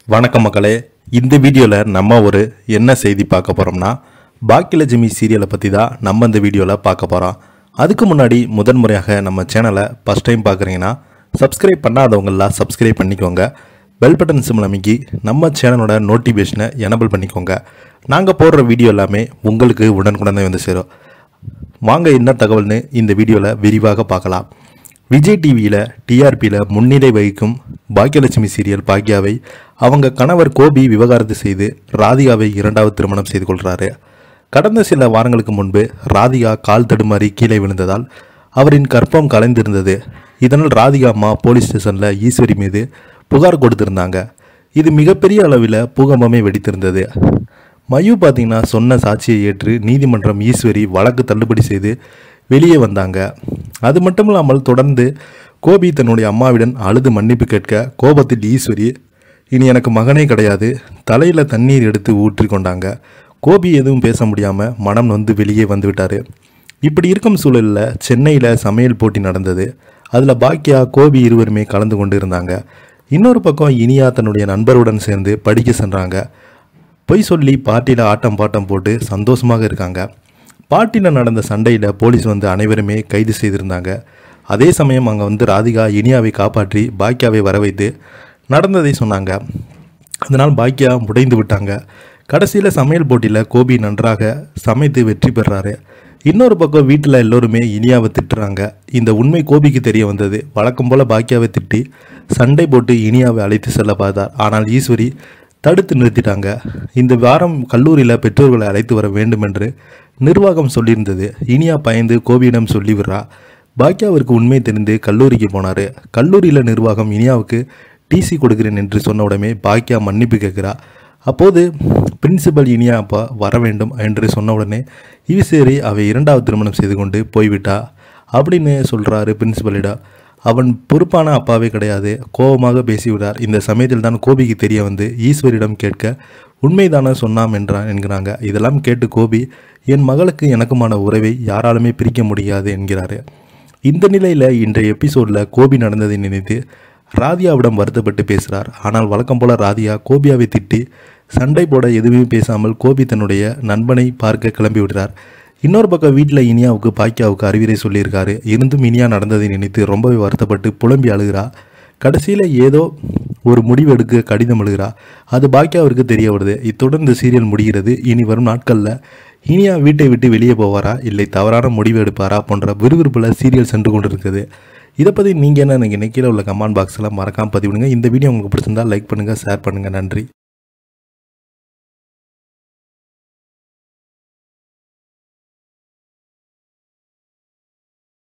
வணக்கம் மக்களே, இந்த வீடியோவில் நம்ம ஒரு என்ன செய்தி பார்க்க போகிறோம்னா, பாக்கியலட்சுமி சீரியலை பற்றி தான் நம்ம இந்த வீடியோவில் பார்க்க போகிறோம். அதுக்கு முன்னாடி முதன்முறையாக நம்ம சேனலை ஃபஸ்ட் டைம் பார்க்குறீங்கன்னா சப்ஸ்கிரைப் பண்ணாதவங்களாம் சப்ஸ்கிரைப் பண்ணிக்கோங்க. பெல் பட்டன் சிம்பிள் அமைக்கி நம்ம சேனலோட நோட்டிஃபிகேஷனை எனபிள் பண்ணிக்கோங்க. நாங்கள் போடுற வீடியோ எல்லாமே உங்களுக்கு உடனுக்குடனே வந்து சேரும். வாங்க என்ன தகவல்னு இந்த வீடியோவில் விரிவாக பார்க்கலாம். விஜய் டிவியில் டிஆர்பியில் முன்னிலை வகிக்கும் பாக்கியலட்சுமி சீரியல் பாக்யாவை அவங்க கணவர் கோபி விவகாரத்து செய்து ராதிகாவை இரண்டாவது திருமணம் செய்து கொள்கிறாரு. கடந்த சில வாரங்களுக்கு முன்பு ராதிகா கால் தடுமாறி கீழே விழுந்ததால் அவரின் கர்ப்பம் கலைந்திருந்தது. இதனால் ராதிகா அம்மா போலீஸ் ஸ்டேஷனில் ஈஸ்வரி மீது புகார் கொடுத்திருந்தாங்க. இது மிகப்பெரிய அளவில் பூகம்பமே வெடித்திருந்தது. மயு பார்த்திங்கன்னா சொன்ன சாட்சியை ஏற்று நீதிமன்றம் ஈஸ்வரி வழக்கு தள்ளுபடி செய்து வெளியே வந்தாங்க. அது மட்டும் இல்லாமல் தொடர்ந்து கோபி தன்னுடைய அம்மாவிடம் அழுது மன்னிப்பு கேட்க கோபத்தில் ஈஸ்வரி இனி எனக்கு மகனே கிடையாது தலையில் தண்ணீர் எடுத்து ஊற்றி கொண்டாங்க. கோபி எதுவும் பேச முடியாமல் மனம் நொந்து வெளியே வந்து விட்டார். இப்படி இருக்கும் சூழலில் சென்னையில் சமையல் போட்டி நடந்தது. அதில் பாக்கியா கோபி இருவருமே கலந்து கொண்டு இருந்தாங்க. இன்னொரு பக்கம் இனியா தன்னுடைய நண்பருடன் சேர்ந்து படிக்க சென்றாங்க. பொய் சொல்லி பார்ட்டியில் ஆட்டம் பாட்டம் போட்டு சந்தோஷமாக இருக்காங்க. பார்ட்டியில் நடந்த சண்டையில் போலீஸ் வந்து அனைவருமே கைது செய்திருந்தாங்க. அதே சமயம் அங்கே வந்து ராதிகா இனியாவை காப்பாற்றி பாக்கியாவை வர வைத்து நடந்ததை சொன்னாங்க. அதனால் பாக்கியா உடைந்து விட்டாங்க. கடைசியில் சமையல் போட்டியில் கோபி நன்றாக சமைத்து வெற்றி பெறாரு. இன்னொரு பக்கம் வீட்டில் எல்லோருமே இனியாவை திட்டுறாங்க. இந்த உண்மை கோபிக்கு தெரிய வந்தது. வழக்கம் போல் பாக்கியாவை திட்டி சண்டை போட்டு இனியாவை அழைத்து செல்ல பார்த்தார். ஆனால் ஈஸ்வரி தடுத்து நிறுத்திட்டாங்க. இந்த வாரம் கல்லூரியில் பெற்றோர்களை அழைத்து வர வேண்டும் என்று நிர்வாகம் சொல்லியிருந்தது. இனியா பயந்து கோபியிடம் சொல்லி விடுறா. பாக்கியாவிற்கு உண்மை தெரிந்து கல்லூரிக்கு போனார். கல்லூரியில் நிர்வாகம் இனியாவுக்கு டிசி கொடுக்கிறேன் என்று சொன்ன உடனே பாக்கியா மன்னிப்பு கேட்குறா. அப்போது பிரின்சிபல் இனியா அப்பா வர வேண்டும் என்று சொன்ன உடனே ஈஸ்வரி அவை இரண்டாவது திருமணம் செய்து கொண்டு போய்விட்டா அப்படின்னு சொல்கிறாரு பிரின்சிபலிடம். அவன் பொறுப்பான அப்பாவே கிடையாது, கோபமாக பேசிவிட்டார். இந்த சமயத்தில் தான் கோபிக்கு தெரிய வந்து ஈஸ்வரியிடம் கேட்க உண்மைதானே சொன்னாம் என்கிறாங்க. இதெல்லாம் கேட்டு கோபி என் மகளுக்கு எனக்குமான உறவை யாராலுமே பிரிக்க முடியாது என்கிறாரு. இந்த நிலையில் இன்றைய எபிசோடில் கோபி நடந்ததை நினைத்து ராதிகாவிடம் வருத்தப்பட்டு பேசுகிறார். ஆனால் வழக்கம் போல ராதிகா கோபியாவை திட்டி சண்டை போட எதுவுமே பேசாமல் கோபி தன்னுடைய நண்பனை பார்க்க கிளம்பி விடுறார். இன்னொரு பக்கம் வீட்டில் இனியாவுக்கு பாக்கியாவுக்கு அறிவுரை சொல்லியிருக்காரு. இருந்தும் இனியா நடந்ததை நினைத்து ரொம்பவே வருத்தப்பட்டு புலம்பி அழுகிறா. கடைசியில் ஏதோ ஒரு முடிவு எடுக்க கடிதம் எழுகிறா. அது பாக்கியாவிற்கு தெரிய வருது. இத்துடன் இந்த சீரியல் முடிகிறது. இனி வரும் நாட்களில் இனியா வீட்டை விட்டு வெளியே போவாரா இல்லை தவறான முடிவு எடுப்பாரா போன்ற விறுவிறுப்பில் சீரியல் சென்று கொண்டு இருக்குது. இதை பற்றி நீங்கள் என்ன நினைக்கிறீங்க? கீழே உள்ள கமெண்ட் பாக்ஸில் மறக்காமல் பதிவிடுங்க. இந்த வீடியோ உங்களுக்கு பிடிச்சிருந்தால் லைக் பண்ணுங்கள், ஷேர் பண்ணுங்கள். நன்றி.